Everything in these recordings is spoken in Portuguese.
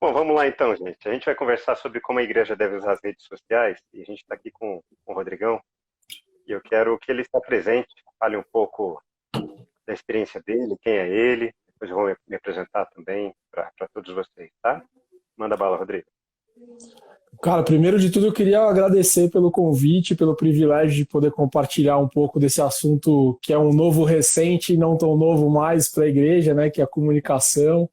Bom, vamos lá então, gente. A gente vai conversar sobre como a igreja deve usar as redes sociais e a gente está aqui com o Rodrigão e eu quero que ele está presente, fale um pouco da experiência dele, quem é ele, depois eu vou me apresentar também para todos vocês, tá? Manda bala, Rodrigo. Cara, primeiro de tudo eu queria agradecer pelo convite, pelo privilégio de poder compartilhar um pouco desse assunto que é um novo recente e não tão novo mais para a igreja, né, que é a comunicação,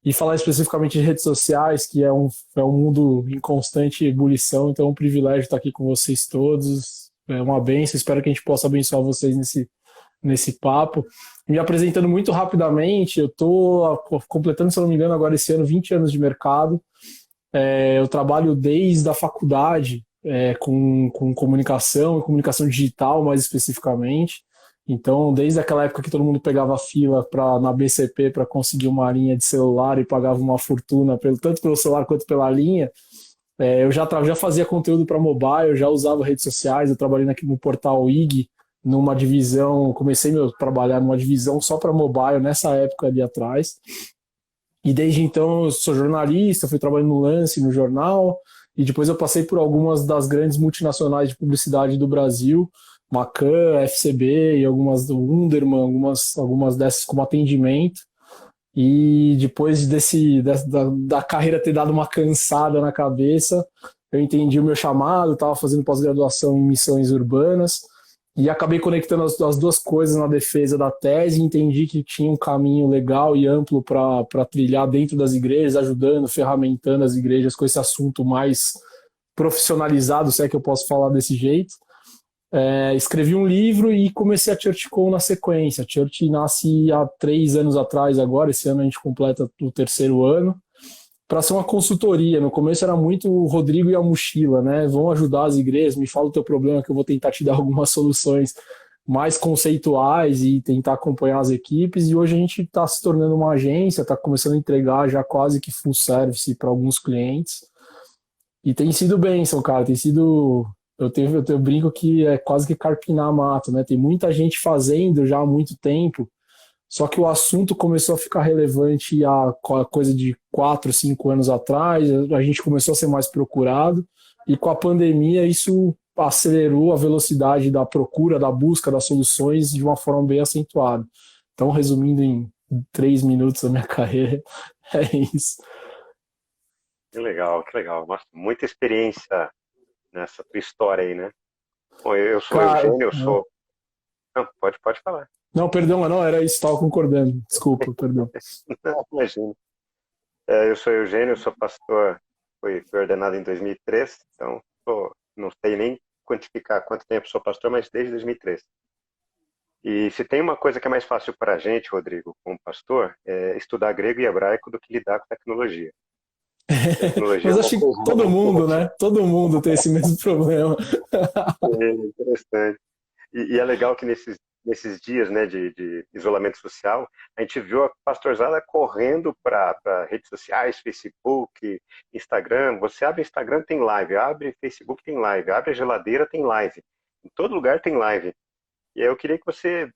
e falar especificamente de redes sociais, que é um mundo em constante ebulição, então é um privilégio estar aqui com vocês todos, é uma bênção, espero que a gente possa abençoar vocês nesse papo. Me apresentando muito rapidamente, eu estou completando, se eu não me engano, agora esse ano 20 anos de mercado. Eu trabalho desde a faculdade com comunicação e comunicação digital, mais especificamente. Então, desde aquela época que todo mundo pegava fila na BCP para conseguir uma linha de celular e pagava uma fortuna, tanto pelo celular quanto pela linha, eu já fazia conteúdo para mobile, eu já usava redes sociais, eu trabalhei aqui no portal IG, numa divisão, comecei a trabalhar numa divisão só para mobile nessa época ali atrás. E desde então eu sou jornalista, fui trabalhando no Lance, no jornal, e depois eu passei por algumas das grandes multinacionais de publicidade do Brasil, Macan, FCB e algumas do Wunderman, algumas dessas como atendimento. E depois da carreira ter dado uma cansada na cabeça, eu entendi o meu chamado, estava fazendo pós-graduação em missões urbanas, e acabei conectando as duas coisas na defesa da tese, entendi que tinha um caminho legal e amplo para trilhar dentro das igrejas, ajudando, ferramentando as igrejas com esse assunto mais profissionalizado, se é que eu posso falar desse jeito. Escrevi um livro e comecei a ChurchCon na sequência. A Church nasce há 3 anos atrás agora, esse ano a gente completa o terceiro ano, para ser uma consultoria. No começo era muito o Rodrigo e a mochila, né? Vão ajudar as igrejas, me fala o teu problema que eu vou tentar te dar algumas soluções mais conceituais e tentar acompanhar as equipes. E hoje a gente está se tornando uma agência, está começando a entregar já quase que full service para alguns clientes. E tem sido bênção, cara. Tem sido. Eu brinco que é quase que carpinar mato, né? Tem muita gente fazendo já há muito tempo. Só que o assunto começou a ficar relevante há coisa de 4, 5 anos atrás, a gente começou a ser mais procurado, e com a pandemia isso acelerou a velocidade da procura, da busca das soluções de uma forma bem acentuada. Então, resumindo em 3 minutos da minha carreira, é isso. Que legal, que legal. Nossa, muita experiência nessa tua história aí, né? Bom, eu sou o Cara, Eugênio, eu sou... Não, pode falar. não, perdão, não, era isso, estava concordando, desculpa, perdão. Não, imagina. Eu sou Eugênio, eu sou pastor, fui ordenado em 2003, então não sei nem quantificar quanto tempo sou pastor, mas desde 2003. E se tem uma coisa que é mais fácil para a gente, Rodrigo, como pastor, é estudar grego e hebraico do que lidar com tecnologia. Tecnologia é Mas uma acho que coisa todo mundo, né? Todo mundo tem esse mesmo problema. interessante. E é legal que nesses dias, né, de isolamento social, a gente viu a pastorzada correndo para redes sociais, Facebook, Instagram. Você abre Instagram, tem live. Abre Facebook, tem live. Abre a geladeira, tem live. Em todo lugar tem live. E aí eu queria que você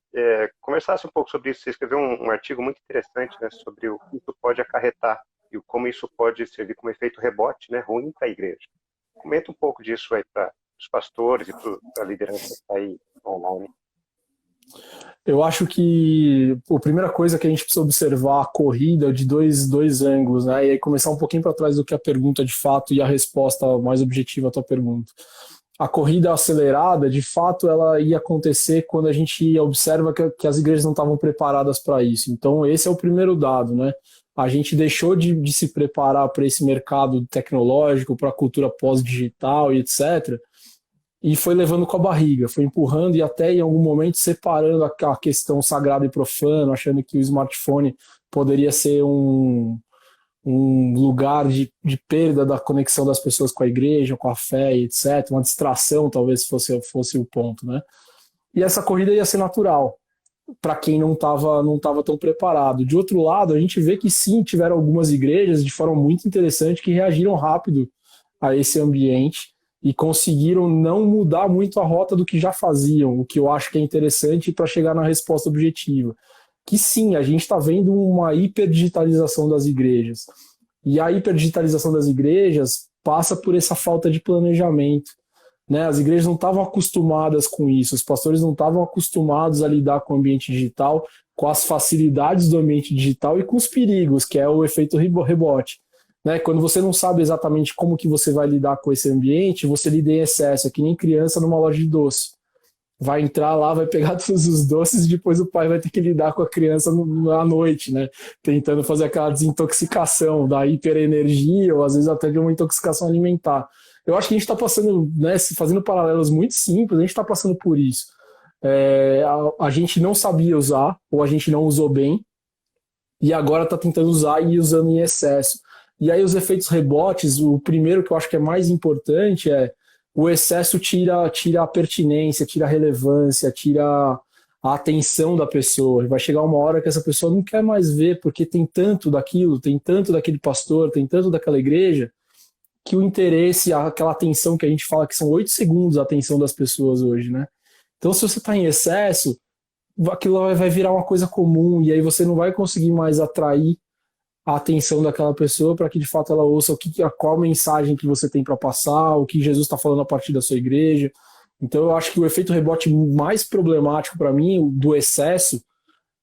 conversasse um pouco sobre isso. Você escreveu um artigo muito interessante, né, sobre o que isso pode acarretar e como isso pode servir como efeito rebote, né, ruim para a igreja. Comenta um pouco disso aí para os pastores e para a liderança que está aí online. Eu acho que a primeira coisa que a gente precisa observar a corrida de dois ângulos, né? E aí começar um pouquinho para trás do que a pergunta de fato e a resposta mais objetiva à tua pergunta. A corrida acelerada, de fato, ela ia acontecer quando a gente observa que as igrejas não estavam preparadas para isso. Então, esse é o primeiro dado, né? A gente deixou de se preparar para esse mercado tecnológico, para a cultura pós-digital e etc., e foi levando com a barriga, foi empurrando e até em algum momento separando a questão sagrada e profana, achando que o smartphone poderia ser um lugar de perda da conexão das pessoas com a igreja, com a fé, etc. Uma distração, talvez fosse o ponto, né? E essa corrida ia ser natural para quem não tava tão preparado. De outro lado, a gente vê que sim, tiveram algumas igrejas de forma muito interessante que reagiram rápido a esse ambiente e conseguiram não mudar muito a rota do que já faziam, o que eu acho que é interessante para chegar na resposta objetiva. que sim, a gente está vendo uma hiperdigitalização das igrejas. E a hiperdigitalização das igrejas passa por essa falta de planejamento, né? As igrejas não estavam acostumadas com isso, os pastores não estavam acostumados a lidar com o ambiente digital, com as facilidades do ambiente digital e com os perigos, que é o efeito rebote. Né? Quando você não sabe exatamente como que você vai lidar com esse ambiente, você lida em excesso, é que nem criança numa loja de doce. Vai entrar lá, vai pegar todos os doces e depois o pai vai ter que lidar com a criança à noite, né? Tentando fazer aquela desintoxicação da hiperenergia ou às vezes até de uma intoxicação alimentar. Eu acho que a gente está passando, né, fazendo paralelos muito simples, a gente está passando por isso. A gente não sabia usar ou a gente não usou bem e agora está tentando usar e usando em excesso. E aí os efeitos rebotes, o primeiro que eu acho que é mais importante é o excesso tira a pertinência, tira a relevância, tira a atenção da pessoa. Vai chegar uma hora que essa pessoa não quer mais ver, porque tem tanto daquilo, tem tanto daquele pastor, tem tanto daquela igreja, que o interesse, aquela atenção que a gente fala que são 8 segundos a atenção das pessoas hoje, né? Então, se você está em excesso, aquilo vai virar uma coisa comum, e aí você não vai conseguir mais atrair a atenção daquela pessoa para que de fato ela ouça qual mensagem que você tem para passar, o que Jesus está falando a partir da sua igreja. Então eu acho que o efeito rebote mais problemático para mim, do excesso,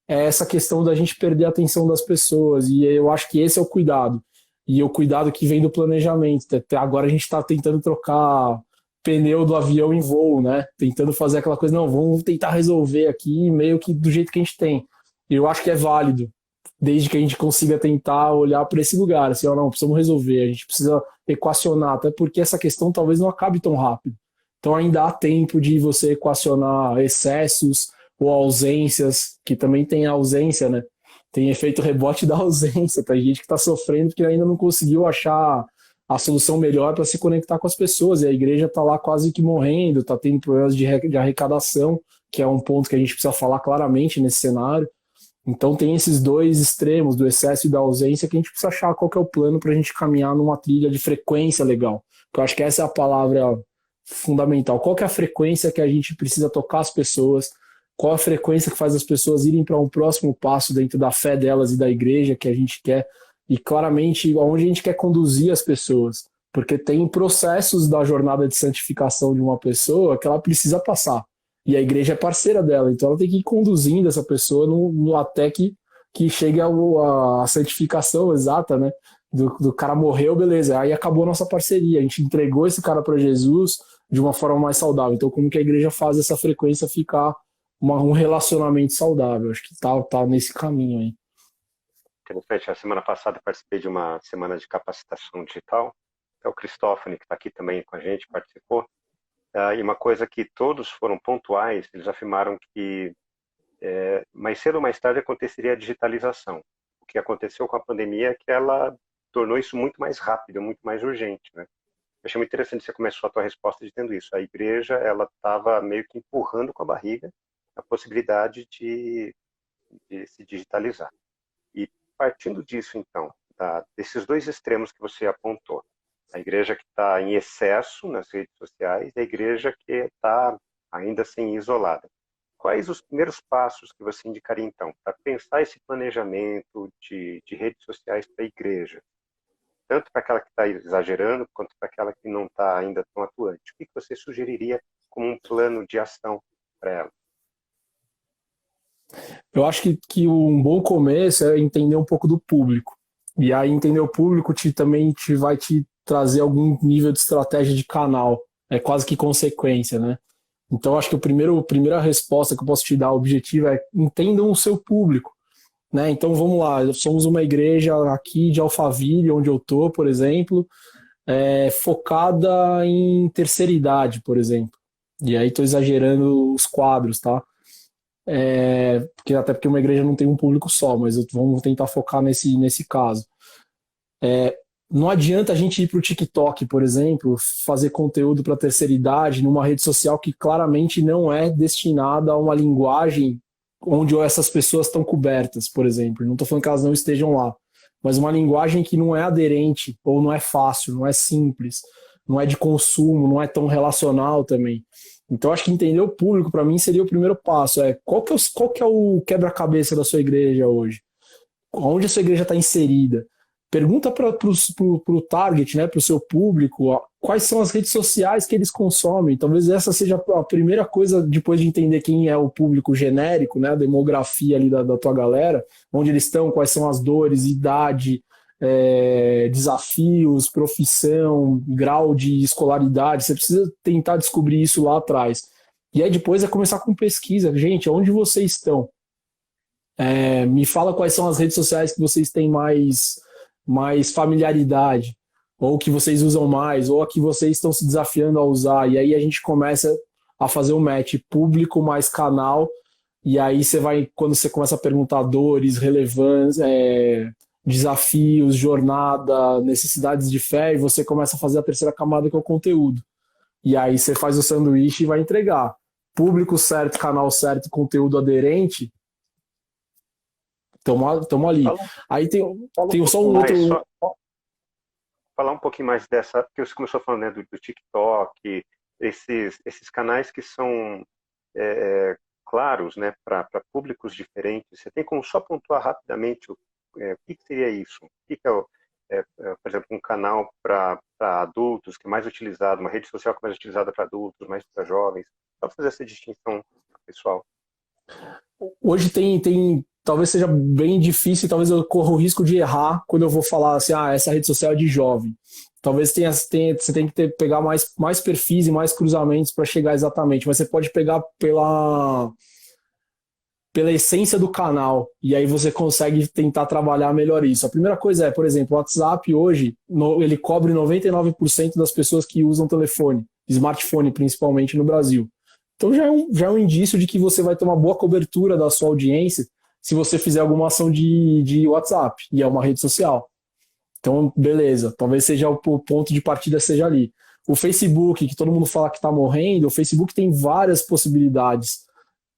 é essa questão da gente perder a atenção das pessoas, e eu acho que esse é o cuidado, e o cuidado que vem do planejamento. Até agora a gente está tentando trocar pneu do avião em voo, né? Tentando fazer aquela coisa, não, vamos tentar resolver aqui meio que do jeito que a gente tem. Eu acho que é válido, desde que a gente consiga tentar olhar para esse lugar, assim, ó, não, precisamos resolver, a gente precisa equacionar, até porque essa questão talvez não acabe tão rápido. Então ainda há tempo de você equacionar excessos ou ausências, que também tem a ausência, né? Tem efeito rebote da ausência, tem gente que está sofrendo porque ainda não conseguiu achar a solução melhor para se conectar com as pessoas, e a igreja está lá quase que morrendo, está tendo problemas de arrecadação, que é um ponto que a gente precisa falar claramente nesse cenário. Então tem esses dois extremos, do excesso e da ausência, que a gente precisa achar qual que é o plano para a gente caminhar numa trilha de frequência legal. Porque eu acho que essa é a palavra fundamental. Qual que é a frequência que a gente precisa tocar as pessoas? Qual a frequência que faz as pessoas irem para um próximo passo dentro da fé delas e da igreja que a gente quer? E claramente aonde a gente quer conduzir as pessoas. Porque tem processos da jornada de santificação de uma pessoa que ela precisa passar. E a igreja é parceira dela, então ela tem que ir conduzindo essa pessoa até que chegue a santificação exata, né? Do cara morreu, beleza, aí acabou a nossa parceria, a gente entregou esse cara para Jesus de uma forma mais saudável. Então como que a igreja faz essa frequência ficar um relacionamento saudável? Acho que tá nesse caminho aí. Interessante, a semana passada eu participei de uma semana de capacitação digital, é o Cristófani, que está aqui também com a gente, participou. E uma coisa que todos foram pontuais, eles afirmaram que mais cedo ou mais tarde aconteceria a digitalização. O que aconteceu com a pandemia é que ela tornou isso muito mais rápido, muito mais urgente, né? Eu achei muito interessante você começou a tua resposta dizendo isso. A igreja, ela estava meio que empurrando com a barriga a possibilidade de se digitalizar. E partindo disso, então, desses dois extremos que você apontou, a igreja que está em excesso nas redes sociais e a igreja que está ainda assim isolada. Quais os primeiros passos que você indicaria, então, para pensar esse planejamento de redes sociais para a igreja? Tanto para aquela que está exagerando, quanto para aquela que não está ainda tão atuante. O que você sugeriria como um plano de ação para ela? Eu acho que um bom começo é entender um pouco do público. E aí entender o público também vai te trazer algum nível de estratégia de canal. É quase que consequência, né? Então acho que a primeira resposta que eu posso te dar objetiva é entendam o seu público, né? Então vamos lá, somos uma igreja aqui de Alphaville, onde eu tô, por exemplo, focada em terceira idade, por exemplo. E aí estou exagerando os quadros, tá? Até porque uma igreja não tem um público só, mas vamos tentar focar nesse caso. Não adianta a gente ir para o TikTok, por exemplo, fazer conteúdo para terceira idade numa rede social que claramente não é destinada a uma linguagem onde essas pessoas estão cobertas, por exemplo. Não estou falando que elas não estejam lá, mas uma linguagem que não é aderente, ou não é fácil, não é simples, não é de consumo, não é tão relacional também. Então, acho que entender o público, para mim, seria o primeiro passo. Qual que é o quebra-cabeça da sua igreja hoje? Onde a sua igreja está inserida? Pergunta para o target, né, para o seu público, ó, quais são as redes sociais que eles consomem. Talvez essa seja a primeira coisa, depois de entender quem é o público genérico, né, a demografia ali da tua galera, onde eles estão, quais são as dores, idade, desafios, profissão, grau de escolaridade. Você precisa tentar descobrir isso lá atrás. E aí depois é começar com pesquisa. Gente, onde vocês estão? Me fala quais são as redes sociais que vocês têm mais familiaridade, ou que vocês usam mais, ou a que vocês estão se desafiando a usar. E aí a gente começa a fazer um match público mais canal, e aí quando você começa a perguntar dores, relevância, desafios, jornada, necessidades de fé, e você começa a fazer a terceira camada, que é o conteúdo. E aí você faz o sanduíche e vai entregar. Público certo, canal certo, conteúdo aderente, estamos ali. Aí tem só um outro... Falar um pouquinho mais dessa, porque você começou falando, né, do TikTok, esses canais que são claros, né, para públicos diferentes. Você tem como só pontuar rapidamente o que seria isso? O que é, por exemplo, um canal para adultos que é mais utilizado, uma rede social que é mais utilizada para adultos, mais para jovens? Só fazer essa distinção, pessoal. Hoje talvez seja bem difícil, talvez eu corra o risco de errar quando eu vou falar assim, essa rede social é de jovem. Talvez você tenha que pegar mais perfis e mais cruzamentos para chegar exatamente, mas você pode pegar pela essência do canal, e aí você consegue tentar trabalhar melhor isso. A primeira coisa por exemplo, o WhatsApp hoje, ele cobre 99% das pessoas que usam telefone, smartphone principalmente no Brasil. Então já é um indício de que você vai ter uma boa cobertura da sua audiência se você fizer alguma ação de WhatsApp, e é uma rede social. Então, beleza, talvez seja o ponto de partida seja ali. O Facebook, que todo mundo fala que está morrendo, o Facebook tem várias possibilidades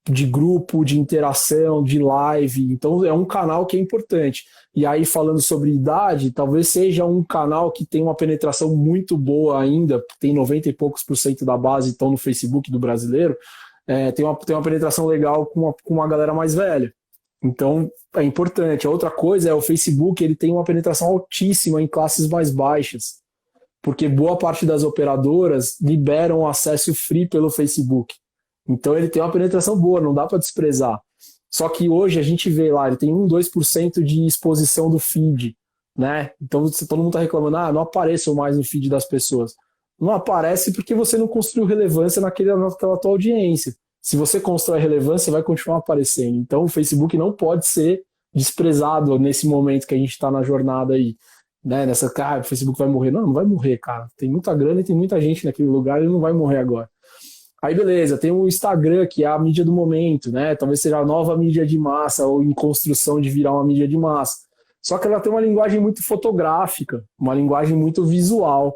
de grupo, de interação, de live, então é um canal que é importante. E aí, falando sobre idade, talvez seja um canal que tem uma penetração muito boa ainda, tem 90 e poucos % da base estão no Facebook do brasileiro, tem uma penetração legal com uma galera mais velha. Então, é importante. A outra coisa é o Facebook, ele tem uma penetração altíssima em classes mais baixas, porque boa parte das operadoras liberam acesso free pelo Facebook. Então, ele tem uma penetração boa, não dá para desprezar. Só que hoje a gente vê lá, ele tem 2% de exposição do feed, né? Então, todo mundo está reclamando, não apareço mais no feed das pessoas. Não aparece porque você não construiu relevância naquela tua audiência. Se você constrói relevância, vai continuar aparecendo. Então, o Facebook não pode ser desprezado nesse momento que a gente está na jornada aí. Né? O Facebook vai morrer. Não vai morrer, cara. Tem muita grana e tem muita gente naquele lugar, ele não vai morrer agora. Aí, beleza, tem o Instagram, que é a mídia do momento, né? Talvez seja a nova mídia de massa, ou em construção de virar uma mídia de massa. Só que ela tem uma linguagem muito fotográfica, uma linguagem muito visual.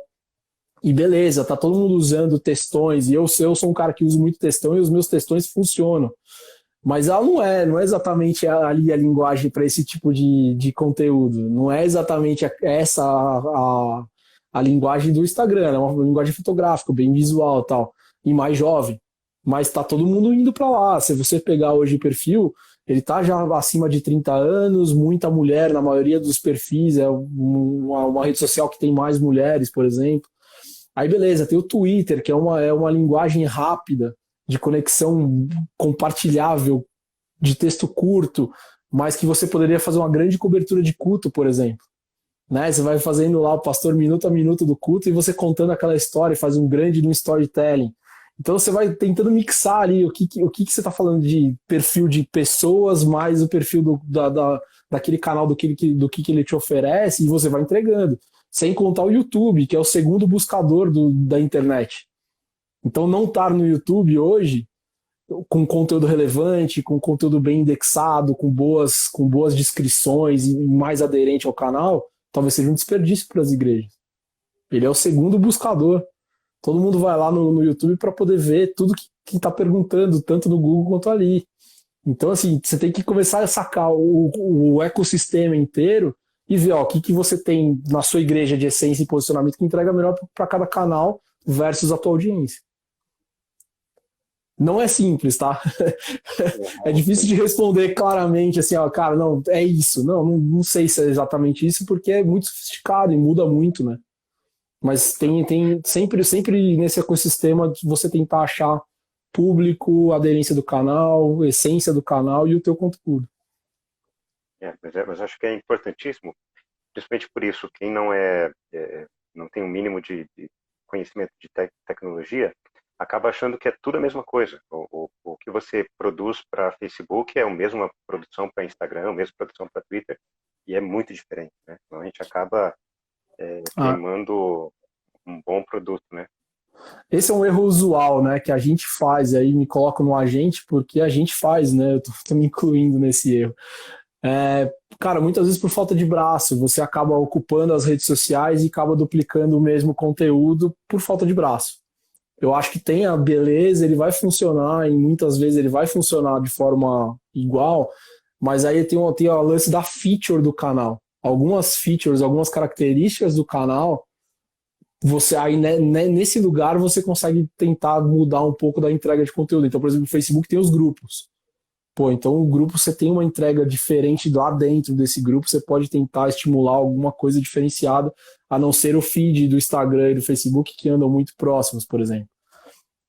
E beleza, tá todo mundo usando textões, e eu sou um cara que usa muito textão, e os meus textões funcionam. Mas ela não é exatamente ali a linguagem para esse tipo de conteúdo. Não é exatamente essa a linguagem do Instagram, é uma linguagem fotográfica, bem visual e tal, e mais jovem. Mas tá todo mundo indo para lá. Se você pegar hoje o perfil, ele tá já acima de 30 anos, muita mulher, na maioria dos perfis, é uma rede social que tem mais mulheres, por exemplo. Aí beleza, tem o Twitter, que é uma linguagem rápida, de conexão compartilhável, de texto curto, mas que você poderia fazer uma grande cobertura de culto, por exemplo. Né? Você vai fazendo lá o pastor minuto a minuto do culto e você contando aquela história, faz um grande no storytelling. Então você vai tentando mixar ali o que você está falando de perfil de pessoas, mais o perfil daquele canal, do que ele te oferece, e você vai entregando. Sem contar o YouTube, que é o segundo buscador da internet. Então, não estar no YouTube hoje, com conteúdo relevante, com conteúdo bem indexado, com boas descrições e mais aderente ao canal, talvez seja um desperdício para as igrejas. Ele é o segundo buscador. Todo mundo vai lá no YouTube para poder ver tudo que está perguntando, tanto no Google quanto ali. Então, assim, você tem que começar a sacar o ecossistema inteiro e ver o que você tem na sua igreja de essência e posicionamento que entrega melhor para cada canal versus a tua audiência. Não é simples, tá? É difícil de responder claramente, assim, ó, cara, não, é isso. Não sei se é exatamente isso, porque é muito sofisticado e muda muito, né? Mas tem sempre nesse ecossistema você tentar achar público, aderência do canal, essência do canal e o teu conteúdo. Mas acho que é importantíssimo, principalmente por isso, quem não tem um mínimo de conhecimento de tecnologia, acaba achando que é tudo a mesma coisa. O que você produz para Facebook é a mesma produção para Instagram, a mesma produção para Twitter, e é muito diferente, né? Então a gente acaba Ah, queimando um bom produto, né? esse é um erro usual, né, que a gente faz, aí me coloco no agente porque a gente faz, né, eu tô me incluindo nesse erro. Cara, muitas vezes por falta de braço, você acaba ocupando as redes sociais e acaba duplicando o mesmo conteúdo por falta de braço. Eu acho que tem a beleza, ele vai funcionar, e muitas vezes ele vai funcionar de forma igual, mas aí tem o lance da feature do canal. Algumas features, algumas características do canal, você aí nesse lugar você consegue tentar mudar um pouco da entrega de conteúdo. Então, por exemplo, o Facebook tem os grupos. Pô, então o grupo você tem uma entrega diferente lá dentro desse grupo, você pode tentar estimular alguma coisa diferenciada, a não ser o feed do Instagram e do Facebook que andam muito próximos, por exemplo.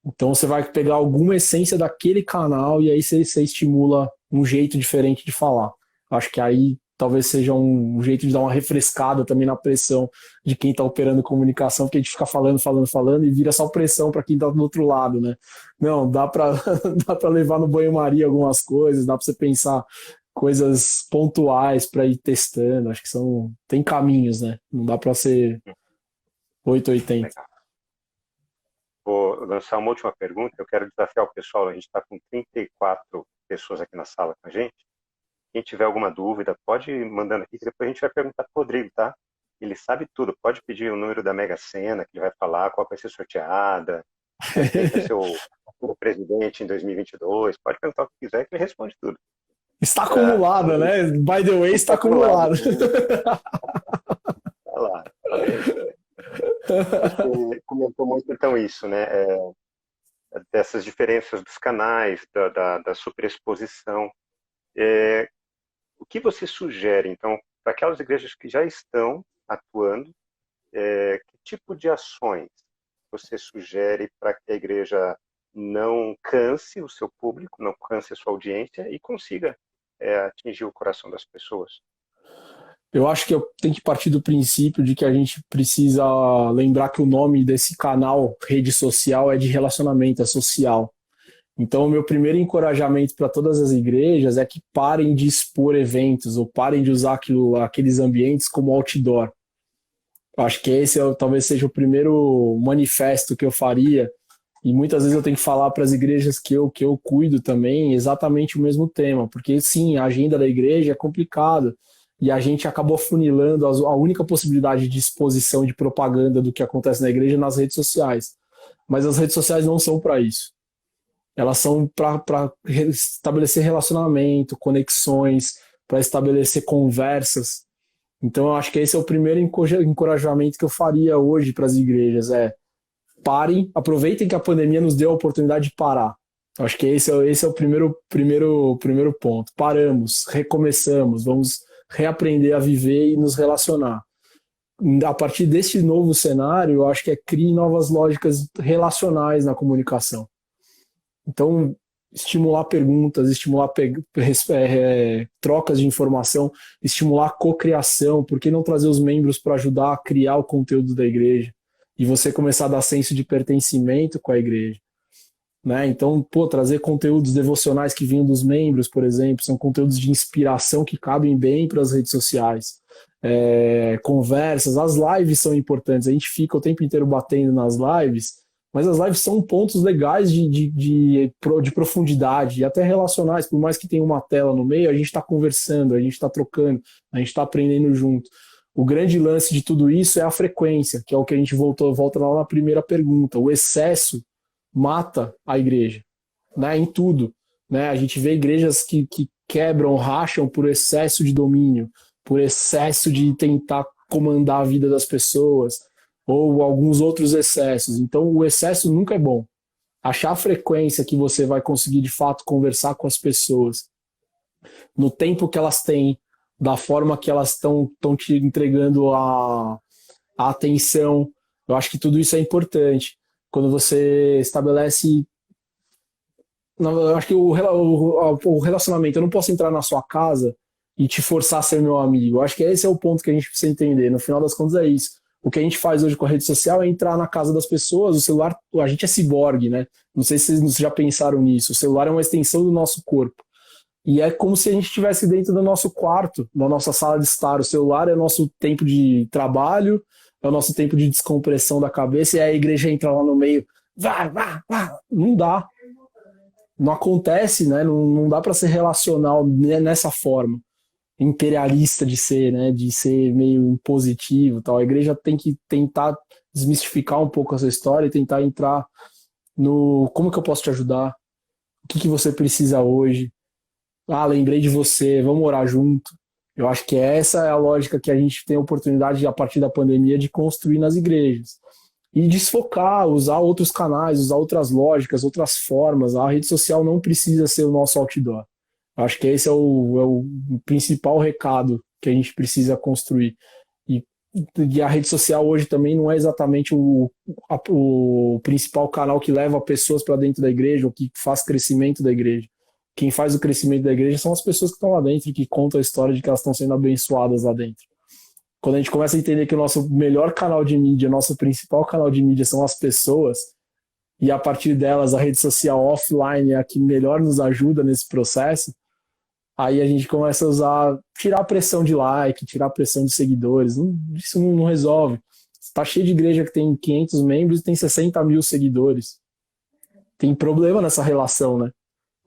Então você vai pegar alguma essência daquele canal e aí você estimula um jeito diferente de falar. Acho que aí talvez seja um jeito de dar uma refrescada também na pressão de quem está operando comunicação, porque a gente fica falando e vira só pressão para quem está do outro lado, né? Não, dá para dá para levar no banho-maria algumas coisas, dá para você pensar coisas pontuais para ir testando. Acho que tem caminhos, né? Não dá para ser 880. Legal. Vou lançar uma última pergunta. Eu quero desafiar o pessoal. A gente está com 34 pessoas aqui na sala com a gente. Quem tiver alguma dúvida, pode ir mandando aqui, que depois a gente vai perguntar para o Rodrigo, tá? Ele sabe tudo. Pode pedir o número da Mega Sena, que ele vai falar, qual vai ser sorteada, quem vai ser o presidente em 2022. Pode perguntar o que quiser, que ele responde tudo. Está acumulada, né? By the way, está acumulada. Vai lá. Você comentou muito, então, isso, né? Dessas diferenças dos canais, da superexposição. O que você sugere, então, para aquelas igrejas que já estão atuando, que tipo de ações você sugere para que a igreja não canse o seu público, não canse a sua audiência e consiga atingir o coração das pessoas? Eu acho que eu tenho que partir do princípio de que a gente precisa lembrar que o nome desse canal, rede social, é de relacionamento, é social. Então, o meu primeiro encorajamento para todas as igrejas é que parem de expor eventos ou parem de usar aqueles ambientes como outdoor. Eu acho que esse talvez seja o primeiro manifesto que eu faria. E muitas vezes eu tenho que falar para as igrejas que eu cuido também exatamente o mesmo tema, porque sim, a agenda da igreja é complicada e a gente acabou funilando a única possibilidade de exposição de propaganda do que acontece na igreja nas redes sociais. Mas as redes sociais não são para isso. Elas são para estabelecer relacionamento, conexões, para estabelecer conversas. Então eu acho que esse é o primeiro encorajamento que eu faria hoje para as igrejas, parem, aproveitem que a pandemia nos deu a oportunidade de parar. Acho que esse é o primeiro ponto. Paramos, recomeçamos, vamos reaprender a viver e nos relacionar. A partir desse novo cenário, eu acho que crie novas lógicas relacionais na comunicação. Então, estimular perguntas, estimular trocas de informação, estimular cocriação, por que não trazer os membros para ajudar a criar o conteúdo da igreja? E você começar a dar senso de pertencimento com a igreja. Né? Então, trazer conteúdos devocionais que vinham dos membros, por exemplo, são conteúdos de inspiração que cabem bem para as redes sociais. Conversas, as lives são importantes, a gente fica o tempo inteiro batendo nas lives, mas as lives são pontos legais de profundidade e até relacionais, por mais que tenha uma tela no meio, a gente está conversando, a gente está trocando, a gente está aprendendo junto. O grande lance de tudo isso é a frequência, que é o que a gente volta lá na primeira pergunta. O excesso mata a igreja, né, em tudo. Né? A gente vê igrejas que quebram, racham por excesso de domínio, por excesso de tentar comandar a vida das pessoas, ou alguns outros excessos. Então, o excesso nunca é bom. achar a frequência que você vai conseguir de fato conversar com as pessoas, no tempo que elas têm, da forma que elas estão te entregando a atenção. Eu acho que tudo isso é importante. Quando você estabelece. Eu acho que o relacionamento, eu não posso entrar na sua casa e te forçar a ser meu amigo. Eu acho que esse é o ponto que a gente precisa entender. No final das contas é isso. O que a gente faz hoje com a rede social é entrar na casa das pessoas. O celular, a gente é ciborgue, né? Não sei se vocês já pensaram nisso. O celular é uma extensão do nosso corpo. E é como se a gente estivesse dentro do nosso quarto, da nossa sala de estar. O celular é o nosso tempo de trabalho, é o nosso tempo de descompressão da cabeça, e a igreja entra lá no meio. Vá. Não dá. Não acontece, né? Não dá para ser relacional nessa forma imperialista de ser, né? De ser meio impositivo, tal. A igreja tem que tentar desmistificar um pouco essa história e tentar entrar no como que eu posso te ajudar, o que você precisa hoje. Ah, lembrei de você, vamos orar junto. Eu acho que essa é a lógica que a gente tem a oportunidade, a partir da pandemia, de construir nas igrejas. E desfocar, usar outros canais, usar outras lógicas, outras formas. A rede social não precisa ser o nosso outdoor. Eu acho que esse é o principal recado que a gente precisa construir. E a rede social hoje também não é exatamente o principal canal que leva pessoas para dentro da igreja, ou que faz crescimento da igreja. Quem faz o crescimento da igreja são as pessoas que estão lá dentro e que contam a história de que elas estão sendo abençoadas lá dentro. Quando a gente começa a entender que o nosso melhor canal de mídia, nosso principal canal de mídia são as pessoas, e a partir delas a rede social offline é a que melhor nos ajuda nesse processo, aí a gente começa a tirar a pressão de like, tirar a pressão de seguidores. Isso não resolve. Está cheio de igreja que tem 500 membros e tem 60 mil seguidores. Tem problema nessa relação, né?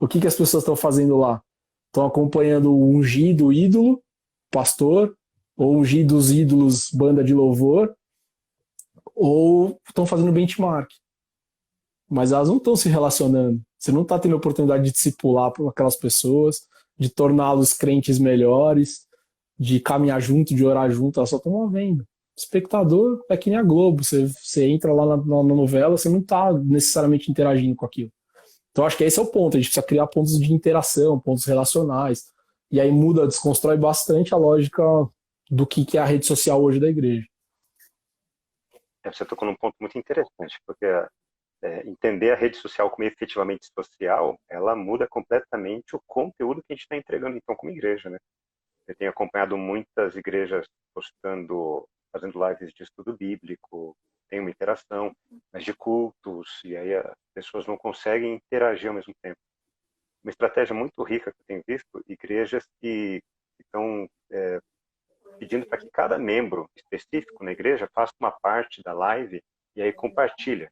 O que as pessoas estão fazendo lá? Estão acompanhando o ungido ídolo, pastor, ou ungido os ídolos, banda de louvor, ou estão fazendo benchmark. Mas elas não estão se relacionando. Você não está tendo a oportunidade de discipular aquelas pessoas, de torná-los crentes melhores, de caminhar junto, de orar junto, elas só estão vendo. Espectador é que nem a Globo. Você entra lá na novela, você não está necessariamente interagindo com aquilo. Então acho que esse é o ponto, a gente precisa criar pontos de interação, pontos relacionais, e aí desconstrói bastante a lógica do que é a rede social hoje da igreja. Você tocou num ponto muito interessante, porque entender a rede social como efetivamente social, ela muda completamente o conteúdo que a gente está entregando, então, como igreja, né? Eu tenho acompanhado muitas igrejas fazendo lives de estudo bíblico, tem uma interação, mas de cultos, e aí as pessoas não conseguem interagir ao mesmo tempo. Uma estratégia muito rica que eu tenho visto, igrejas que estão pedindo para que cada membro específico na igreja faça uma parte da live e aí compartilha.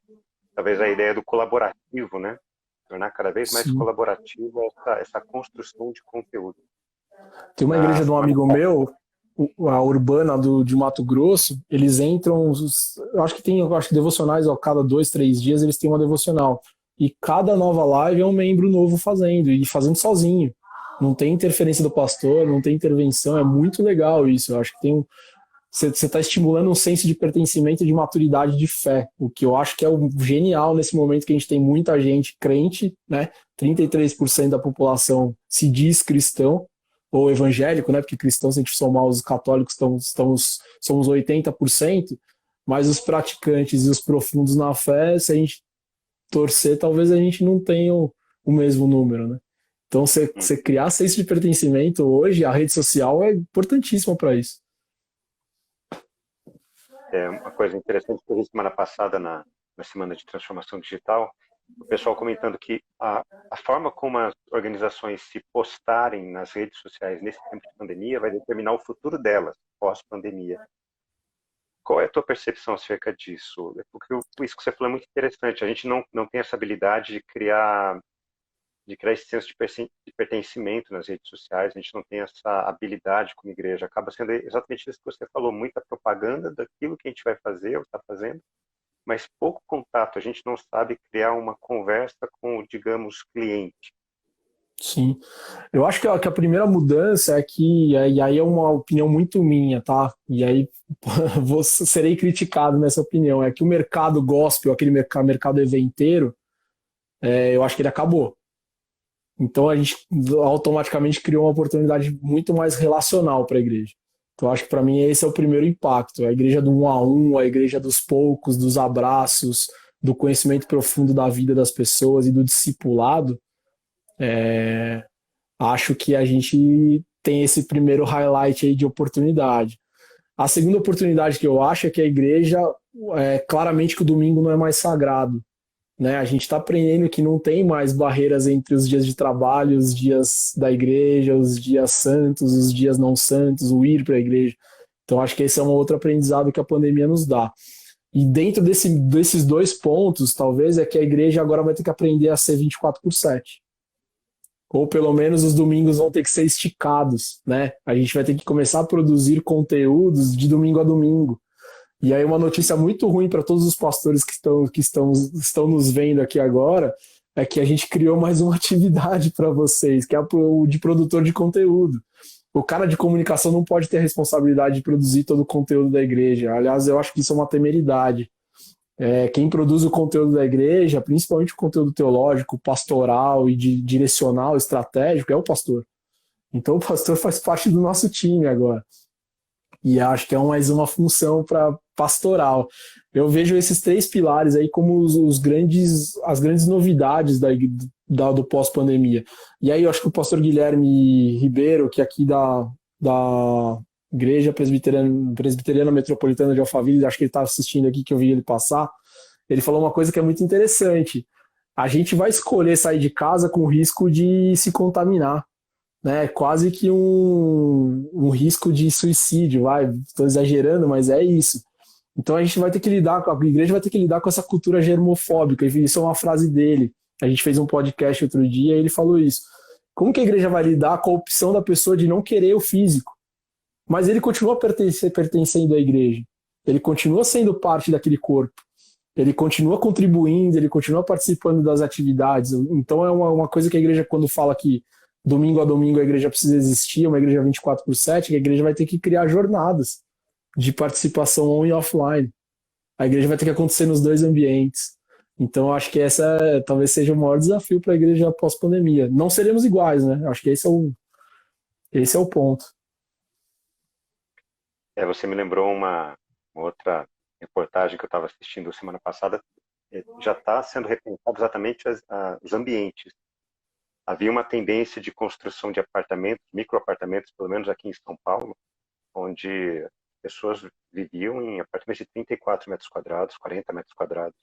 Talvez a ideia do colaborativo, né? Tornar cada vez mais colaborativa essa construção de conteúdo. Tem uma igreja de um amigo meu, a Urbana de Mato Grosso, eles entram, eu acho que devocionais, a cada 2, 3 dias eles têm uma devocional. E cada nova live é um membro novo fazendo, e fazendo sozinho. Não tem interferência do pastor, não tem intervenção, é muito legal isso. Eu acho que você está estimulando um senso de pertencimento e de maturidade de fé, o que eu acho que é genial nesse momento que a gente tem muita gente crente, né? 33% da população se diz cristão, ou evangélico, né? Porque cristãos, se a gente somar os católicos, somos 80%, mas os praticantes e os profundos na fé, se a gente torcer, talvez a gente não tenha o mesmo número, né? Então, você criar senso de pertencimento hoje, a rede social é importantíssima para isso. Uma coisa interessante que eu vi semana passada na Semana de Transformação Digital, o pessoal comentando que a forma como as organizações se postarem nas redes sociais nesse tempo de pandemia vai determinar o futuro delas pós-pandemia. Qual é a tua percepção acerca disso? Porque isso que você falou é muito interessante. A gente não tem essa habilidade de criar esse senso de pertencimento nas redes sociais, a gente não tem essa habilidade como igreja. Acaba sendo exatamente isso que você falou, muita propaganda daquilo que a gente vai fazer ou está fazendo, mas pouco contato. A gente não sabe criar uma conversa com, digamos, cliente. Sim. Eu acho que a primeira mudança é que, e aí é uma opinião muito minha, tá? E aí serei criticado nessa opinião, é que o mercado gospel, aquele mercado eventeiro, eu acho que ele acabou. Então a gente automaticamente criou uma oportunidade muito mais relacional para a igreja. Então acho que para mim esse é o primeiro impacto. A igreja do 1 a 1, a igreja dos poucos, dos abraços, do conhecimento profundo da vida das pessoas e do discipulado. Acho que a gente tem esse primeiro highlight aí de oportunidade. A segunda oportunidade que eu acho é que a igreja, claramente que o domingo não é mais sagrado. Né? A gente está aprendendo que não tem mais barreiras entre os dias de trabalho, os dias da igreja, os dias santos, os dias não santos, o ir para a igreja. Então acho que esse é um outro aprendizado que a pandemia nos dá. E dentro desses dois pontos, talvez, é que a igreja agora vai ter que aprender a ser 24/7. Ou pelo menos os domingos vão ter que ser esticados, né? A gente vai ter que começar a produzir conteúdos de domingo a domingo. E aí uma notícia muito ruim para todos os pastores que estão nos vendo aqui agora é que a gente criou mais uma atividade para vocês, que é o de produtor de conteúdo. O cara de comunicação não pode ter a responsabilidade de produzir todo o conteúdo da igreja. Aliás, eu acho que isso é uma temeridade. Quem produz o conteúdo da igreja, principalmente o conteúdo teológico, pastoral e direcional, estratégico, é o pastor. Então o pastor faz parte do nosso time agora. E acho que é mais uma função para pastoral. Eu vejo esses 3 pilares aí como as grandes novidades do pós-pandemia. E aí eu acho que o pastor Guilherme Ribeiro, que é aqui da Igreja Presbiteriana Metropolitana de Alphaville, acho que ele está assistindo aqui, que eu vi ele passar, ele falou uma coisa que é muito interessante. A gente vai escolher sair de casa com o risco de se contaminar, né? Quase que um risco de suicídio, estou exagerando, mas é isso. Então a igreja vai ter que lidar com essa cultura germofóbica, isso é uma frase dele. A gente fez um podcast outro dia e ele falou isso. Como que a igreja vai lidar com a opção da pessoa de não querer o físico? Mas ele continua pertencendo à igreja. Ele continua sendo parte daquele corpo. Ele continua contribuindo, ele continua participando das atividades. Então é uma coisa que a igreja, quando fala que domingo a domingo a igreja precisa existir, uma igreja 24/7, que a igreja vai ter que criar jornadas de participação on e offline. A igreja vai ter que acontecer nos 2 ambientes. Então eu acho que essa talvez seja o maior desafio para a igreja pós-pandemia. Não seremos iguais, né? Acho que esse é o ponto. Você me lembrou uma outra reportagem que eu estava assistindo semana passada. Já está sendo repensado exatamente os ambientes. Havia uma tendência de construção de apartamentos, microapartamentos, pelo menos aqui em São Paulo, onde pessoas viviam em apartamentos de 34 metros quadrados, 40 metros quadrados.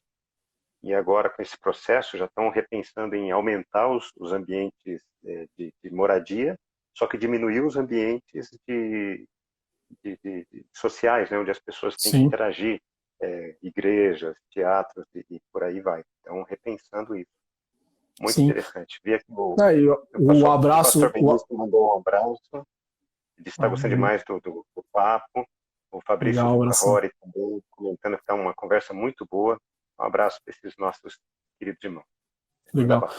E agora, com esse processo, já estão repensando em aumentar os ambientes de moradia, só que diminuir os ambientes de sociais, né, onde as pessoas têm que interagir, igrejas, teatros e por aí vai. Então, repensando isso. Muito interessante. Vi aqui o abraço. O pastor Benício mandou um abraço. Ele está gostando demais do papo. O Fabrício Rory também comentando que está uma conversa muito boa. Um abraço para esses nossos queridos irmãos. Legal.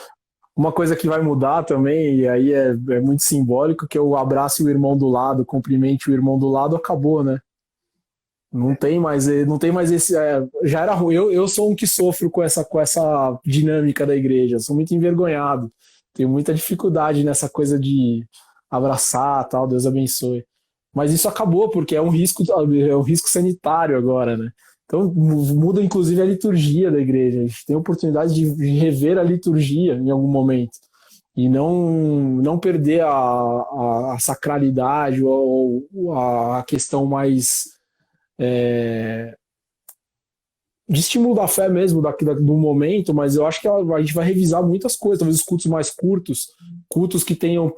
Uma coisa que vai mudar também, e aí é muito simbólico, que o abraço o irmão do lado, cumprimente o irmão do lado, acabou, né? Não tem mais esse. Já era ruim. Eu sou um que sofro com essa dinâmica da igreja. Sou muito envergonhado. Tenho muita dificuldade nessa coisa de abraçar, tal, Deus abençoe. Mas isso acabou, porque é um risco sanitário agora, né? Então muda inclusive a liturgia da igreja. A gente tem a oportunidade de rever a liturgia em algum momento. E não perder a sacralidade ou a questão mais de estímulo da fé mesmo, do momento, mas eu acho que a gente vai revisar muitas coisas, talvez os cultos mais curtos, cultos que tenham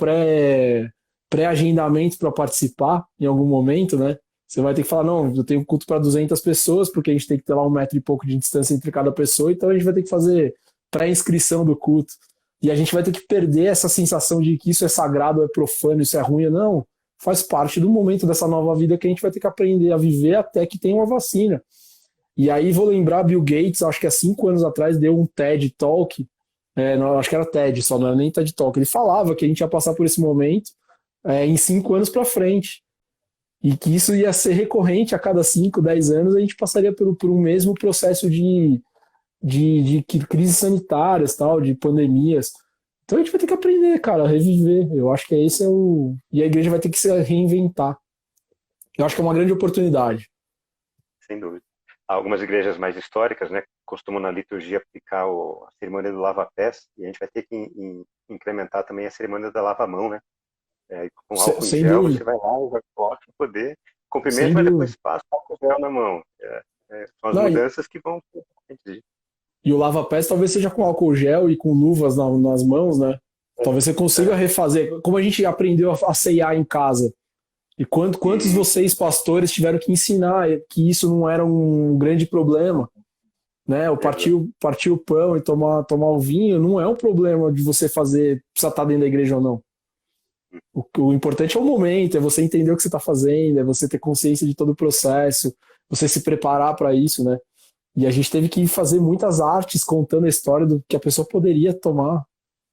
pré-agendamento para participar em algum momento, né? Você vai ter que falar, não, eu tenho culto para 200 pessoas, porque a gente tem que ter lá 1 metro e pouco de distância entre cada pessoa, então a gente vai ter que fazer pré-inscrição do culto. E a gente vai ter que perder essa sensação de que isso é sagrado, é profano, isso é ruim. Não, faz parte do momento dessa nova vida que a gente vai ter que aprender a viver até que tenha uma vacina. E aí vou lembrar, Bill Gates, acho que há 5 anos atrás, deu um TED Talk, acho que era TED só, não era nem TED Talk. Ele falava que a gente ia passar por esse momento em 5 anos para frente. E que isso ia ser recorrente a cada 5, 10 anos, a gente passaria por um mesmo processo de de crises sanitárias, tal, de pandemias. Então a gente vai ter que aprender, cara, a reviver. Eu acho que esse é o. E a igreja vai ter que se reinventar. Eu acho que é uma grande oportunidade. Sem dúvida. Algumas igrejas mais históricas, né, costumam na liturgia aplicar a cerimônia do lava-pés, e a gente vai ter que incrementar também a cerimônia da lava-mão, né? Com álcool em Sem gel, dúvida, você vai lá e vai coloca para poder cumprimento, sem mas depois dúvida. passa álcool em gel na mão. São as Não, mudanças que vão. e o lava-pés talvez seja com álcool gel e com luvas nas mãos, né? Talvez você consiga refazer. Como a gente aprendeu a ceiar em casa. E quantos vocês, pastores, tiveram que ensinar que isso não era um grande problema? Né? O partir o pão e tomar o vinho não é um problema de você fazer, precisa estar dentro da igreja ou não. O importante é o momento, é você entender o que você está fazendo, é você ter consciência de todo o processo, você se preparar para isso, né? E a gente teve que fazer muitas artes contando a história do que a pessoa poderia tomar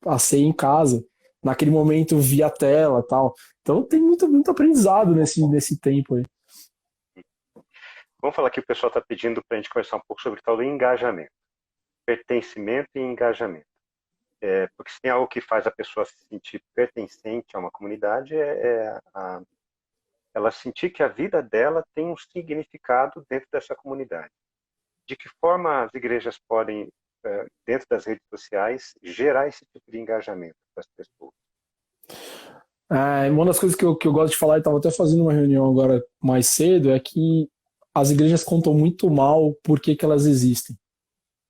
a ceia em casa, naquele momento via tela, tal. Então tem muito aprendizado nesse tempo aí. Vamos falar que o pessoal está pedindo para a gente conversar um pouco sobre o tal do engajamento, pertencimento e engajamento. Porque se tem algo que faz a pessoa se sentir pertencente a uma comunidade, ela sentir que a vida dela tem um significado dentro dessa comunidade. De que forma as igrejas podem, dentro das redes sociais, gerar esse tipo de engajamento para as pessoas? Uma das coisas que eu gosto de falar, e estava até fazendo uma reunião agora mais cedo, é que as igrejas contam muito mal por que elas existem.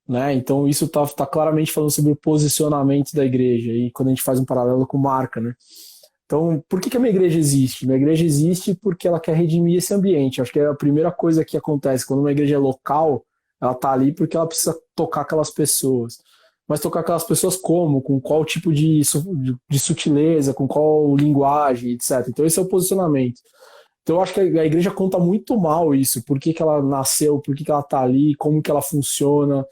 Né? Então isso tá claramente falando sobre o posicionamento da igreja, e quando a gente faz um paralelo com marca, né? Então, por que a minha igreja existe? Minha igreja existe porque ela quer redimir esse ambiente. Acho que é a primeira coisa que acontece quando uma igreja é local, ela tá ali porque ela precisa tocar aquelas pessoas. Mas tocar aquelas pessoas como? Com qual tipo de sutileza, com qual linguagem, etc. Então esse é o posicionamento. Então eu acho que a igreja conta muito mal isso, por que ela nasceu, por que ela tá ali, como que ela funciona,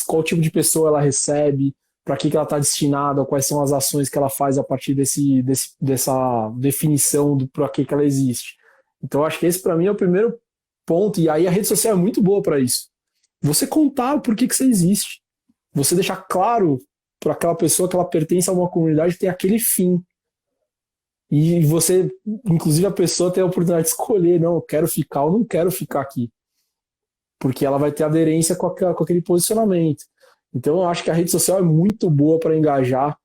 qual tipo de pessoa ela recebe, para que ela está destinada, quais são as ações que ela faz a partir dessa definição do para que ela existe. Então eu acho que esse para mim é o primeiro ponto, e aí a rede social é muito boa para isso. Você contar por que você existe, você deixar claro para aquela pessoa que ela pertence a uma comunidade que tem aquele fim. E você, inclusive a pessoa tem a oportunidade de escolher, não, eu quero ficar ou não quero ficar aqui. Porque ela vai ter aderência com aquele posicionamento. Então eu acho que a rede social é muito boa para engajar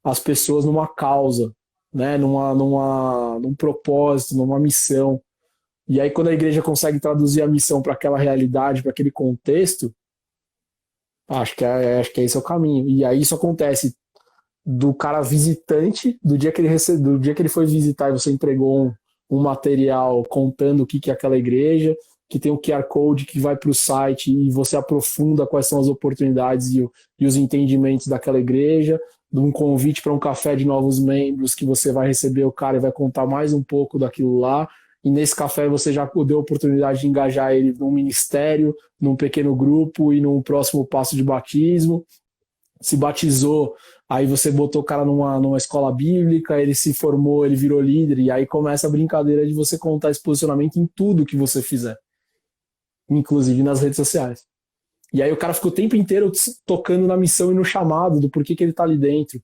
as pessoas numa causa, né? Num propósito, numa missão. E aí quando a igreja consegue traduzir a missão para aquela realidade, para aquele contexto, acho que esse é o caminho. E aí isso acontece do cara visitante, do dia que ele foi visitar e você entregou um material contando o que é aquela igreja, que tem o QR Code que vai para o site e você aprofunda quais são as oportunidades e os entendimentos daquela igreja, de um convite para um café de novos membros que você vai receber o cara e vai contar mais um pouco daquilo lá, e nesse café você já deu a oportunidade de engajar ele num ministério, num pequeno grupo e num próximo passo de batismo. Se batizou, aí você botou o cara numa escola bíblica, ele se formou, ele virou líder, e aí começa a brincadeira de você contar esse posicionamento em tudo que você fizer, inclusive nas redes sociais. E aí o cara fica o tempo inteiro tocando na missão e no chamado do porquê que ele tá ali dentro.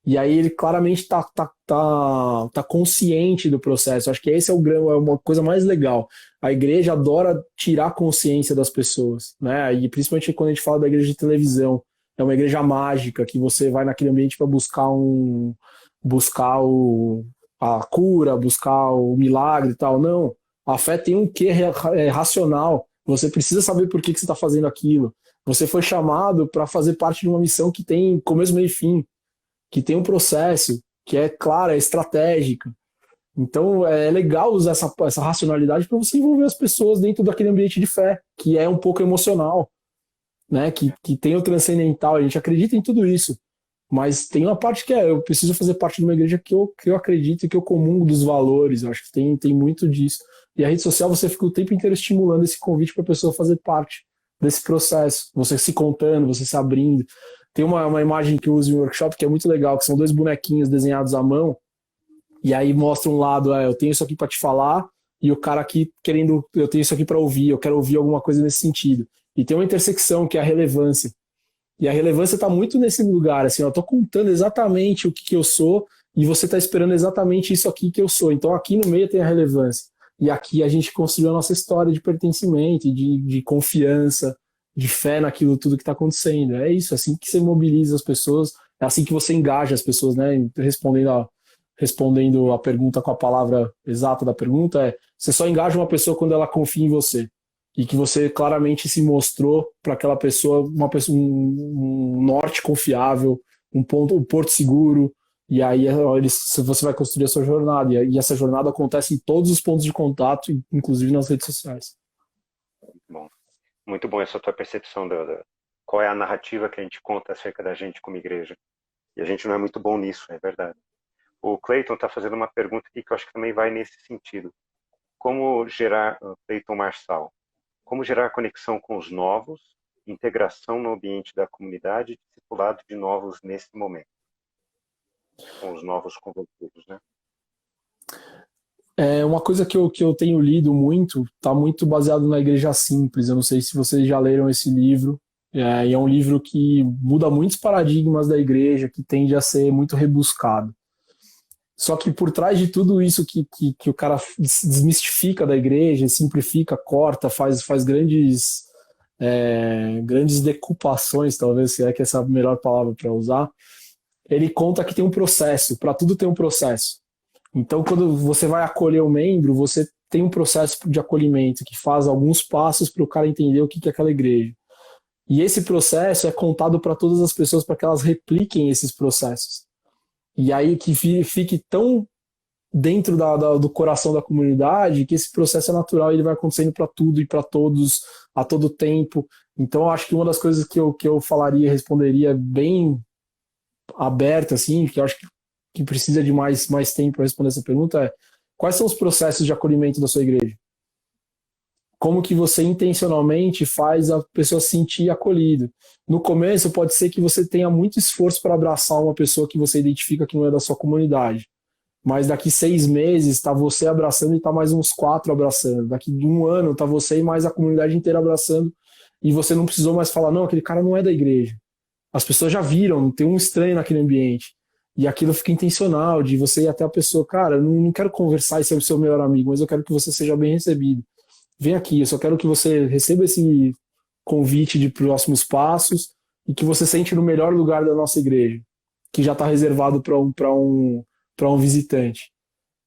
E aí ele claramente tá consciente do processo. Acho que esse é uma coisa mais legal. A igreja adora tirar a consciência das pessoas, né? E principalmente quando a gente fala da igreja de televisão. É uma igreja mágica que você vai naquele ambiente para buscar a cura, buscar o milagre e tal. Não. A fé tem um quê racional. Você precisa saber por que você está fazendo aquilo. Você foi chamado para fazer parte de uma missão que tem começo, meio e fim, que tem um processo, que é clara, é estratégica. Então é legal usar essa racionalidade para você envolver as pessoas dentro daquele ambiente de fé, que é um pouco emocional, né? Que tem o transcendental. A gente acredita em tudo isso. Mas tem uma parte que eu preciso fazer parte de uma igreja que eu acredito e que eu comungo dos valores. Eu acho que tem muito disso. E a rede social, você fica o tempo inteiro estimulando esse convite para a pessoa fazer parte desse processo. Você se contando, você se abrindo. Tem uma imagem que eu uso em workshop que é muito legal, que são dois bonequinhos desenhados à mão. E aí mostra um lado, eu tenho isso aqui para te falar, e o cara aqui querendo, eu tenho isso aqui para ouvir, eu quero ouvir alguma coisa nesse sentido. e tem uma intersecção que é a relevância. E a relevância está muito nesse lugar, assim, eu estou contando exatamente o que eu sou e você está esperando exatamente isso aqui que eu sou. Então aqui no meio tem a relevância. E aqui a gente construiu a nossa história de pertencimento, de confiança, de fé naquilo tudo que está acontecendo. É isso, é assim que você mobiliza as pessoas, é assim que você engaja as pessoas, né? Respondendo a pergunta com a palavra exata da pergunta, você só engaja uma pessoa quando ela confia em você. E que você claramente se mostrou para aquela pessoa, um norte confiável, um porto seguro, e aí você vai construir a sua jornada, e essa jornada acontece em todos os pontos de contato, inclusive nas redes sociais. Bom, muito bom essa tua percepção qual é a narrativa que a gente conta acerca da gente como igreja. E a gente não é muito bom nisso, é verdade. O Cleiton está fazendo uma pergunta aqui que eu acho que também vai nesse sentido. Cleiton Marçal, como gerar conexão com os novos, integração no ambiente da comunidade e discipulado de novos nesse momento? Com os novos convertidos, né? Uma coisa que eu tenho lido muito, está muito baseado na Igreja Simples. Eu não sei se vocês já leram esse livro. E é um livro que muda muitos paradigmas da igreja, que tende a ser muito rebuscado. Só que por trás de tudo isso que o cara desmistifica da igreja, simplifica, corta, faz grandes decupações, talvez, se é que essa é a melhor palavra para usar, ele conta que tem um processo, para tudo tem um processo. Então, quando você vai acolher um membro, você tem um processo de acolhimento que faz alguns passos para o cara entender o que é aquela igreja. E esse processo é contado para todas as pessoas para que elas repliquem esses processos. E aí que fique tão dentro do coração da comunidade que esse processo é natural e ele vai acontecendo para tudo e para todos, a todo tempo. Então, eu acho que uma das coisas que eu falaria, responderia bem aberta, assim, que eu acho que precisa de mais tempo para responder essa pergunta é: quais são os processos de acolhimento da sua igreja? Como que você intencionalmente faz a pessoa se sentir acolhida? No começo, pode ser que você tenha muito esforço para abraçar uma pessoa que você identifica que não é da sua comunidade. Mas daqui 6 meses, está você abraçando e está mais uns 4 abraçando. Daqui 1 ano, está você e mais a comunidade inteira abraçando. E você não precisou mais falar, não, aquele cara não é da igreja. As pessoas já viram, tem um estranho naquele ambiente. E aquilo fica intencional, de você ir até a pessoa, cara, eu não quero conversar e ser o seu melhor amigo, mas eu quero que você seja bem recebido. Vem aqui, eu só quero que você receba esse convite de próximos passos e que você sente no melhor lugar da nossa igreja, que já está reservado para um visitante.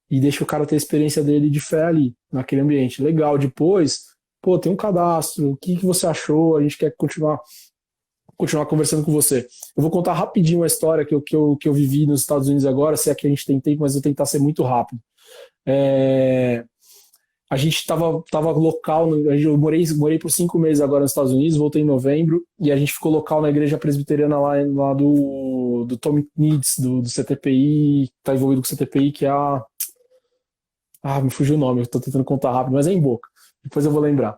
E deixa o cara ter a experiência dele de fé ali, naquele ambiente. Legal, depois, tem um cadastro, o que você achou, a gente quer continuar conversando com você. Eu vou contar rapidinho uma história que eu vivi nos Estados Unidos agora, se é que a gente tem tempo, mas eu vou tentar ser muito rápido. A gente estava local, eu morei por 5 meses agora nos Estados Unidos, voltei em novembro, e a gente ficou local na igreja presbiteriana lá do Tom Needs, do CTPI, que está envolvido com o CTPI, que é me fugiu o nome, eu estou tentando contar rápido, mas é em Boca, depois eu vou lembrar.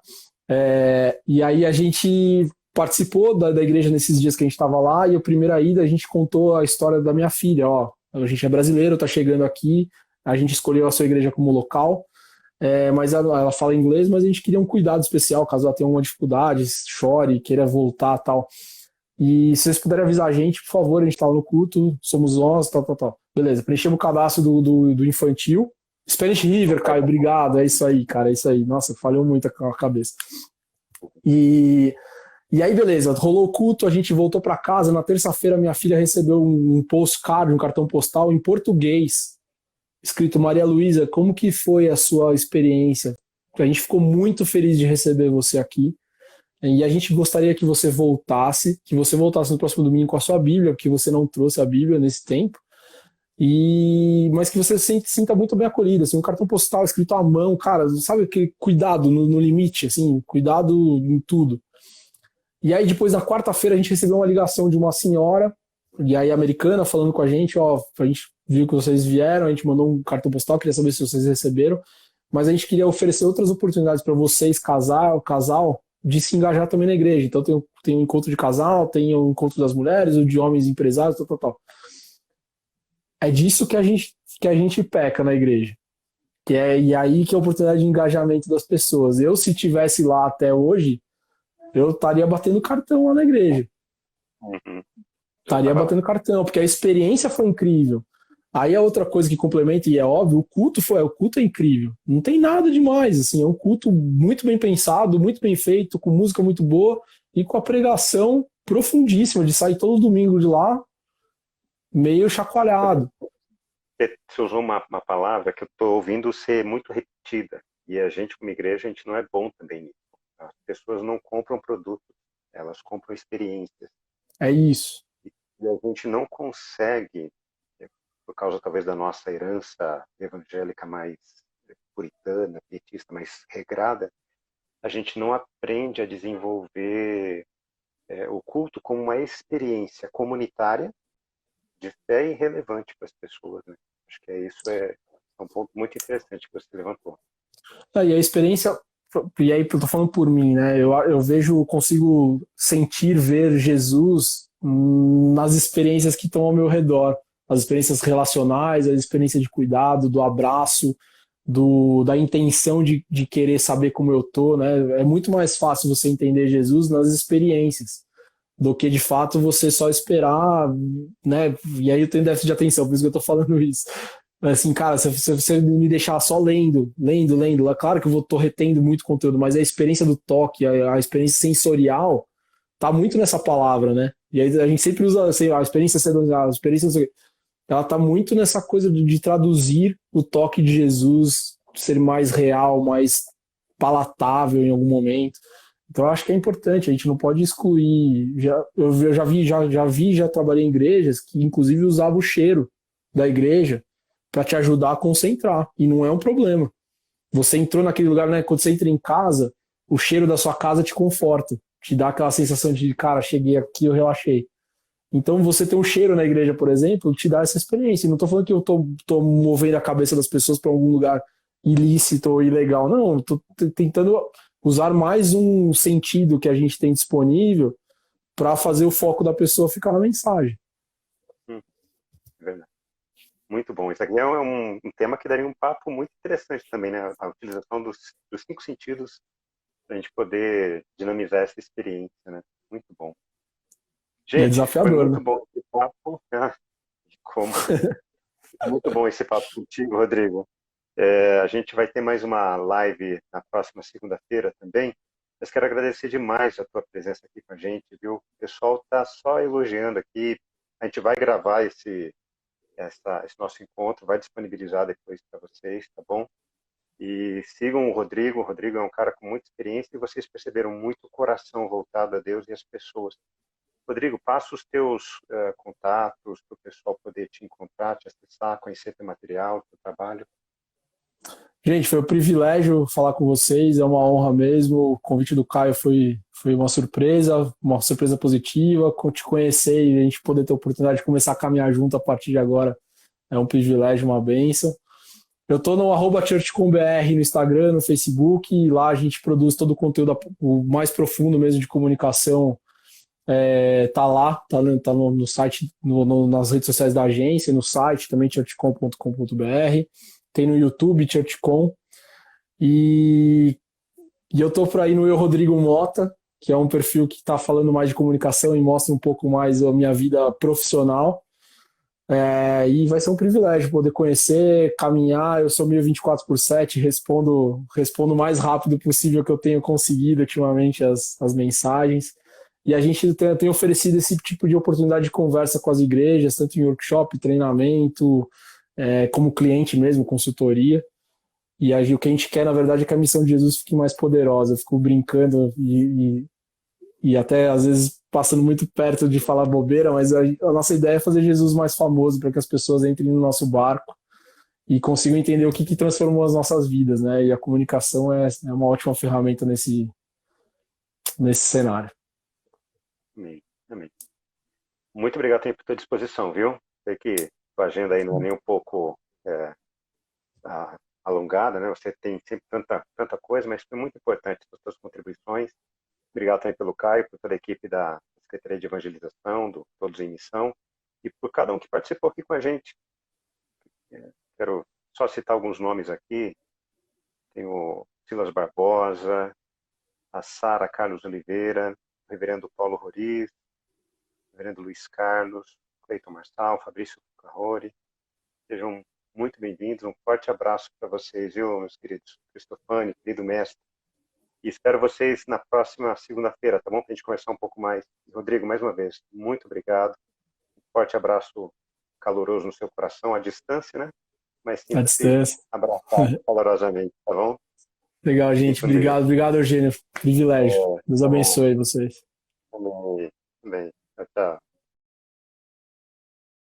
E aí a gente participou da igreja nesses dias que a gente estava lá, e a primeira ida a gente contou a história da minha filha, a gente é brasileiro, está chegando aqui, a gente escolheu a sua igreja como local, mas ela fala inglês, mas a gente queria um cuidado especial, caso ela tenha alguma dificuldade, chore, queira voltar e tal. E se vocês puderem avisar a gente, por favor, a gente tá lá no culto, somos nós, tal. Beleza, preenchemos o cadastro do infantil. Spanish River, Caio, obrigado, é isso aí, cara, é isso aí. Nossa, falhou muito a cabeça. E aí, beleza, rolou o culto, a gente voltou para casa, na terça-feira minha filha recebeu um postcard, um cartão postal em português, escrito: Maria Luísa, como que foi a sua experiência? A gente ficou muito feliz de receber você aqui e a gente gostaria que você voltasse no próximo domingo com a sua Bíblia, porque você não trouxe a Bíblia nesse tempo, mas que você se sinta muito bem acolhida, assim, um cartão postal escrito à mão, cara, sabe aquele cuidado no limite, assim, cuidado em tudo. E aí depois na quarta-feira a gente recebeu uma ligação de uma senhora, e aí americana, falando com a gente viu que vocês vieram, a gente mandou um cartão postal, queria saber se vocês receberam, mas a gente queria oferecer outras oportunidades para vocês, casal, de se engajar também na igreja. Então tem um encontro de casal, tem o encontro das mulheres, o de homens empresários, tal. É disso que a gente peca na igreja. E aí que é a oportunidade de engajamento das pessoas. Se tivesse lá até hoje, eu estaria batendo cartão lá na igreja. Uhum. Estaria batendo cartão, porque a experiência foi incrível. Aí a outra coisa que complementa, e é óbvio, o culto é incrível. Não tem nada demais, assim, é um culto muito bem pensado, muito bem feito, com música muito boa e com a pregação profundíssima, de sair todo domingo de lá meio chacoalhado. Você usou uma palavra que eu estou ouvindo ser muito repetida. E a gente, como igreja, a gente não é bom também nisso. As pessoas não compram produtos, elas compram experiências. É isso. E a gente não consegue, por causa talvez da nossa herança evangélica mais puritana, pietista, mais regrada, a gente não aprende a desenvolver o culto como uma experiência comunitária de fé e relevante para as pessoas, né? Acho que é um ponto muito interessante que você levantou. E a experiência, e aí eu tô falando por mim, né? Eu vejo, consigo sentir, ver Jesus nas experiências que estão ao meu redor, as experiências relacionais, a experiência de cuidado, do abraço, da intenção de querer saber como eu tô, né? É muito mais fácil você entender Jesus nas experiências do que de fato você só esperar, né? E aí eu tenho déficit de atenção, por isso que eu tô falando isso. Mas assim, cara, se você me deixar só lendo, é claro que eu tô retendo muito conteúdo, mas a experiência do toque, a experiência sensorial, tá muito nessa palavra, né? E aí a gente sempre usa, assim, a experiência sensorial, a experiência, ela tá muito nessa coisa de traduzir o toque de Jesus, ser mais real, mais palatável em algum momento. Então eu acho que é importante, a gente não pode excluir. Eu já trabalhei em igrejas que inclusive usava o cheiro da igreja para te ajudar a concentrar, e não é um problema. Você entrou naquele lugar, né? Quando você entra em casa, o cheiro da sua casa te conforta, te dá aquela sensação de, cara, cheguei aqui, eu relaxei. Então você ter um cheiro na igreja, por exemplo, te dá essa experiência. E não estou falando que eu tô movendo a cabeça das pessoas para algum lugar ilícito ou ilegal. Não, estou tentando usar mais um sentido que a gente tem disponível para fazer o foco da pessoa ficar na mensagem. Verdade. Muito bom. Isso aqui é um tema que daria um papo muito interessante também, né? A utilização dos cinco sentidos para a gente poder dinamizar essa experiência, né? Muito bom. E é Gente, foi desafiador, né? muito bom esse papo. Ah, como? Muito bom esse papo contigo, Rodrigo. A gente vai ter mais uma live na próxima segunda-feira também. Mas quero agradecer demais a tua presença aqui com a gente, viu? O pessoal está só elogiando aqui. A gente vai gravar esse nosso encontro, vai disponibilizar depois para vocês, tá bom? E sigam o Rodrigo. O Rodrigo é um cara com muita experiência e vocês perceberam muito coração voltado a Deus e as pessoas. Rodrigo, passa os teus contatos para o pessoal poder te encontrar, te acessar, conhecer teu material, teu trabalho. Gente, foi um privilégio falar com vocês, é uma honra mesmo. O convite do Caio foi uma surpresa positiva. Te conhecer e a gente poder ter a oportunidade de começar a caminhar junto a partir de agora é um privilégio, uma bênção. Eu estou no @churchcombr no Instagram, no Facebook, e lá a gente produz todo o conteúdo, o mais profundo mesmo de comunicação. Tá lá, tá no site, nas redes sociais da agência, no site também, churchcom.com.br. Tem no YouTube, ChurchCom. E, e eu tô por aí no Eu Rodrigo Mota, que é um perfil que está falando mais de comunicação e mostra um pouco mais a minha vida profissional. E vai ser um privilégio poder conhecer, caminhar. Eu sou meio 24/7, respondo o mais rápido possível que eu tenho conseguido ultimamente as mensagens. E a gente tem oferecido esse tipo de oportunidade de conversa com as igrejas, tanto em workshop, treinamento, como cliente mesmo, consultoria. E aí, o que a gente quer, na verdade, é que a missão de Jesus fique mais poderosa. Eu fico brincando e até, às vezes, passando muito perto de falar bobeira, mas a nossa ideia é fazer Jesus mais famoso para que as pessoas entrem no nosso barco e consigam entender o que transformou as nossas vidas, né? E a comunicação é uma ótima ferramenta nesse cenário. Amém. Amém. Muito obrigado por tua disposição, viu? Sei que tua agenda aí não é nem um pouco alongada, né? Você tem sempre tanta coisa, mas foi muito importante as tuas contribuições. Obrigado também pelo Caio, por toda a equipe da Secretaria de Evangelização, do Todos em Missão, e por cada um que participou aqui com a gente. Quero só citar alguns nomes aqui. Tem o Silas Barbosa, a Sara Carlos Oliveira, o reverendo Paulo Roriz, o reverendo Luiz Carlos, Cleiton Marçal, Fabrício Carrori. Sejam muito bem-vindos. Um forte abraço para vocês, viu, meus queridos? Cristofani, querido mestre. E espero vocês na próxima segunda-feira, tá bom? Para a gente conversar um pouco mais. Rodrigo, mais uma vez, muito obrigado. Um forte abraço caloroso no seu coração, à distância, né? Mas À sinta-se distância. abraçado calorosamente, tá bom? Legal, gente. Obrigado, obrigado, Eugênio. Privilégio. Deus Tá bom. abençoe vocês. Também. Tchau, tchau.